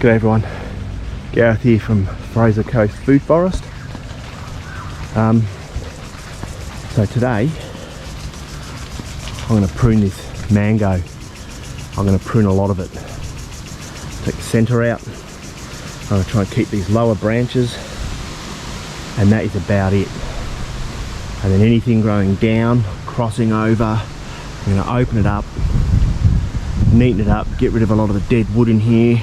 G'day everyone, Gareth here from Fraser Coast Food Forest. So today I'm going to prune this mango. I'm going to prune a lot of it. Take the centre out. I'm going to try and keep these lower branches, and that is about it. And then anything growing down, crossing over, I'm going to open it up, neaten it up, get rid of a lot of the dead wood in here.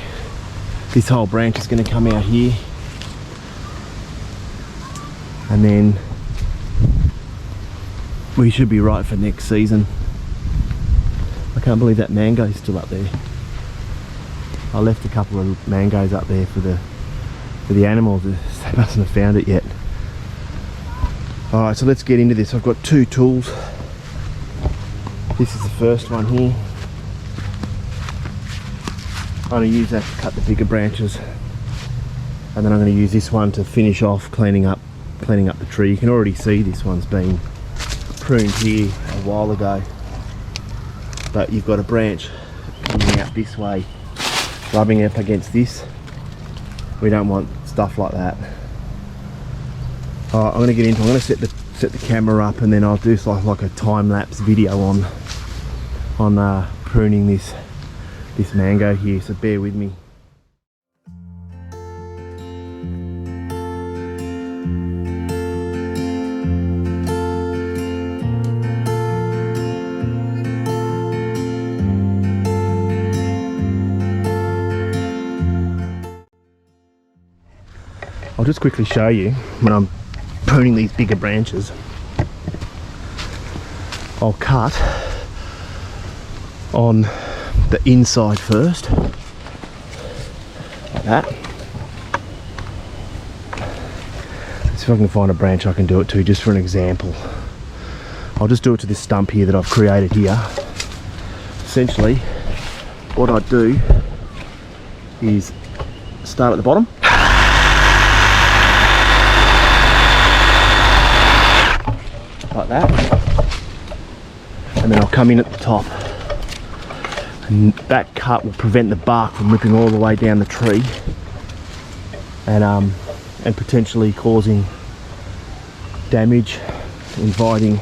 This whole branch is going to come out here, and then we should be right for next season. I can't believe that mango is still up there. I left a couple of mangoes up there for the animals. They mustn't have found it yet. Alright, so let's get into this. I've got two tools. This is the first one here. I'm going to use that to cut the bigger branches, and then I'm going to use this one to finish off cleaning up the tree. You can already see this one's been pruned here a while ago, but you've got a branch coming out this way, rubbing up against this. We don't want stuff like that. I'm going to get into. I'm going to set the camera up, and then I'll do like a time-lapse video on pruning this mango here, so bear with me. I'll just quickly show you when I'm pruning these bigger branches. I'll cut on the inside first, like that. Let's see if I can find a branch I can do it to, just for an example. I'll just do it to this stump here that I've created here. Essentially, what I do is start at the bottom, like that, and then I'll come in at the top. And that cut will prevent the bark from ripping all the way down the tree, and potentially causing damage, inviting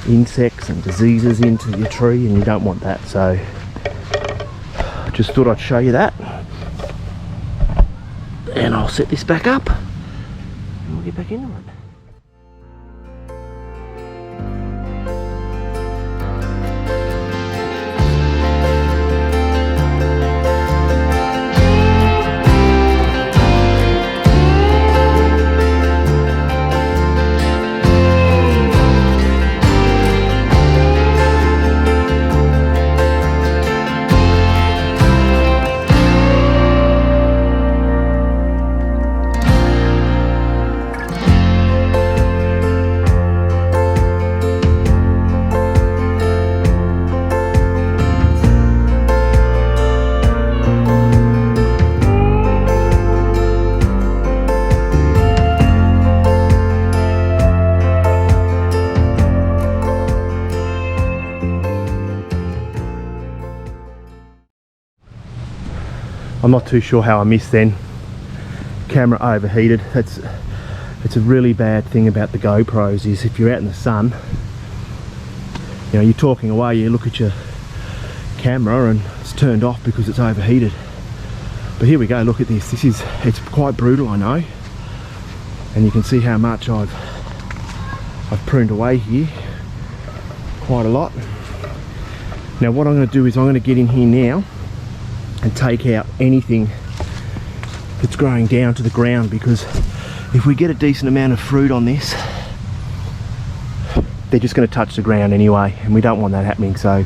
insects and diseases into your tree, and you don't want that. So just thought I'd show you that, and I'll set this back up and we'll get back into it. I'm not too sure how I missed then. Camera overheated. It's a really bad thing about the GoPros, is if you're out in the sun, you know, you're talking away, you look at your camera and it's turned off because it's overheated. But here we go, look at this. It's quite brutal, I know. And you can see how much I've pruned away here. Quite a lot. Now what I'm going to do is I'm going to get in here now and take out anything that's growing down to the ground, because if we get a decent amount of fruit on this, they're just going to touch the ground anyway, and we don't want that happening. So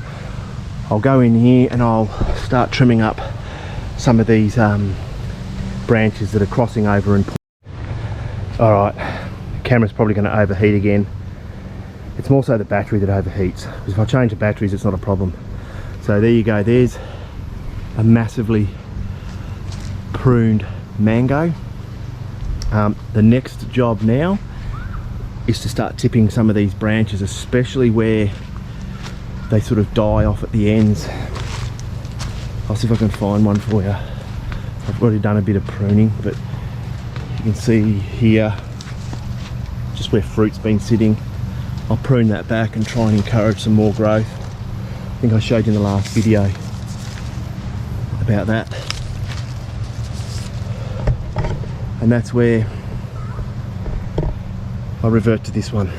I'll go in here and I'll start trimming up some of these branches that are crossing over. And alright, the camera's probably going to overheat again. It's more so the battery that overheats, because if I change the batteries it's not a problem. So there you go, there's a massively pruned mango. The next job now is to start tipping some of these branches, especially where they sort of die off at the ends. I'll see if I can find one for you. I've already done a bit of pruning, but you can see here just where fruit's been sitting. I'll prune that back and try and encourage some more growth. I think I showed you in the last video about that. And that's where I revert to this one.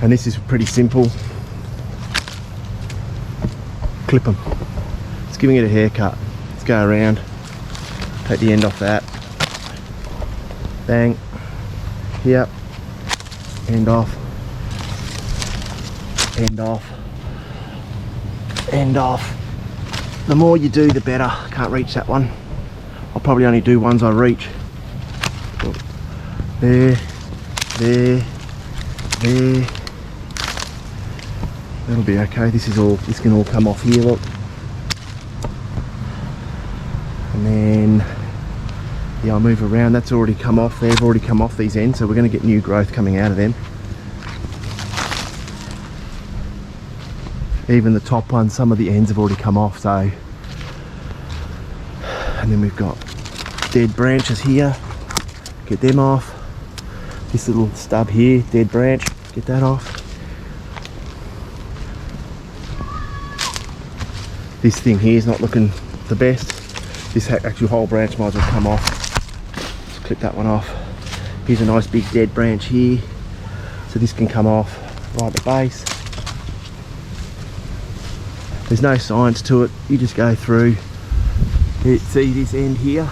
And this is pretty simple. Clip them. It's giving it a haircut. Let's go around, take the end off that. Bang. Yep. End off. End off. End off. The more you do, the better. Can't reach that one. I'll probably only do ones I reach. There. There. There. That'll be okay. This can all come off here, look. And then yeah, I'll move around. That's already come off. They've already come off these ends, so we're going to get new growth coming out of them. Even the top ones, some of the ends have already come off, so. And then we've got dead branches here. Get them off. This little stub here, dead branch, get that off. This thing here is not looking the best. This actual whole branch might as well come off. Let's clip that one off. Here's a nice big dead branch here. So this can come off right at the base. There's no science to it. You just go through. See this end here?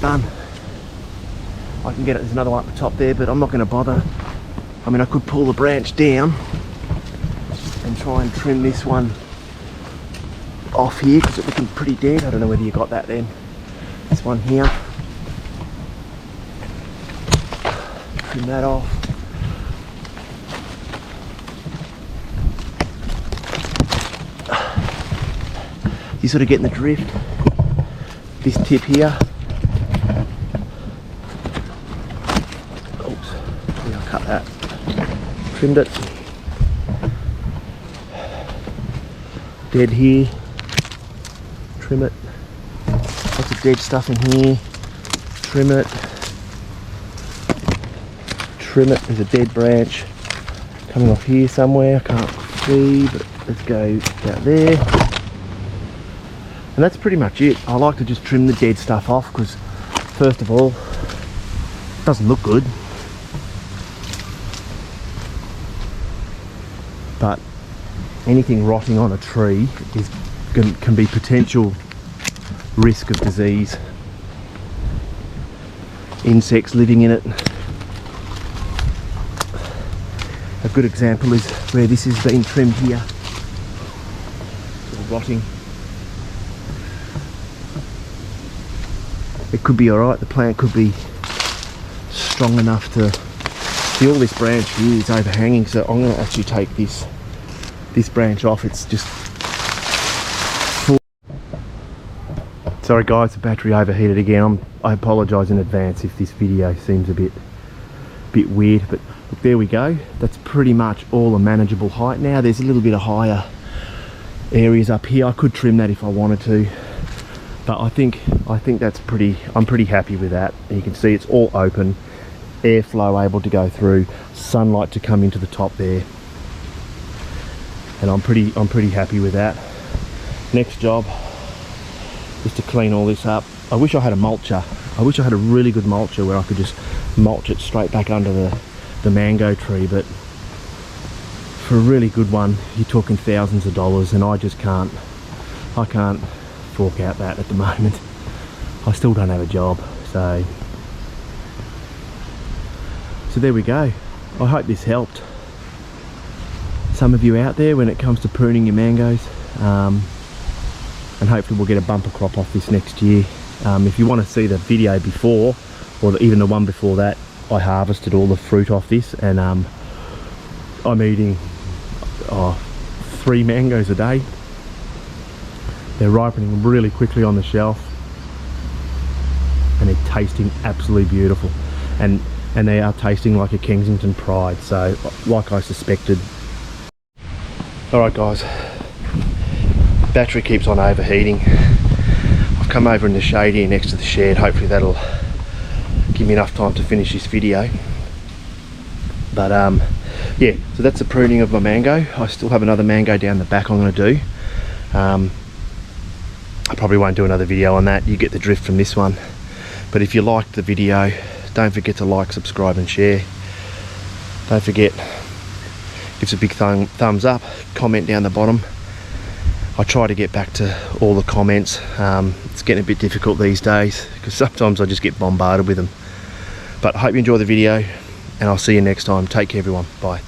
Done. I can get it. There's another one at the top there, but I'm not going to bother. I mean, I could pull the branch down and try and trim this one off here because it's looking pretty dead. I don't know whether you got that then. This one here. Trim that off. You sort of getting the drift. This tip here. Oops, yeah, I'll cut that. Trimmed it. Dead here. Trim it. Lots of dead stuff in here. Trim it. Trim it. There's a dead branch coming off here somewhere. I can't see, but let's go out there. And that's pretty much it. I like to just trim the dead stuff off because, first of all, it doesn't look good. But anything rotting on a tree can be potential risk of disease. Insects living in it. A good example is where this is being trimmed here. Sort of rotting. It could be alright, the plant could be strong enough to see. All this branch here is overhanging, so I'm going to actually take this branch off. It's just full. Sorry guys, the battery overheated again. I apologise in advance if this video seems a bit weird, but look, there we go. That's pretty much all a manageable height now. There's a little bit of higher areas up here. I could trim that if I wanted to. But I think that's I'm pretty happy with that. And you can see it's all open, airflow able to go through, sunlight to come into the top there. And I'm pretty happy with that. Next job is to clean all this up. I wish I had a mulcher. I wish I had a really good mulcher where I could just mulch it straight back under the mango tree, but for a really good one you're talking thousands of dollars, and I just can't fork out that at the moment. I still don't have a job, so there we go. I hope this helped some of you out there when it comes to pruning your mangoes, and hopefully we'll get a bumper crop off this next year. If you want to see the video before, or even the one before that, I harvested all the fruit off this, and I'm eating 3 mangoes a day. They're ripening really quickly on the shelf, and they're tasting absolutely beautiful, and they are tasting like a Kensington Pride, so like I suspected. Alright guys, battery keeps on overheating. I've come over in the shade here next to the shed. Hopefully that'll give me enough time to finish this video. But yeah, so that's the pruning of my mango. I still have another mango down the back I'm going to do. I probably won't do another video on that. You get the drift from this one. But if you liked the video, don't forget to like, subscribe and share. Don't forget, give us a big thumbs up, comment down the bottom. I try to get back to all the comments. It's getting a bit difficult these days because sometimes I just get bombarded with them. But I hope you enjoy the video, and I'll see you next time. Take care everyone. Bye.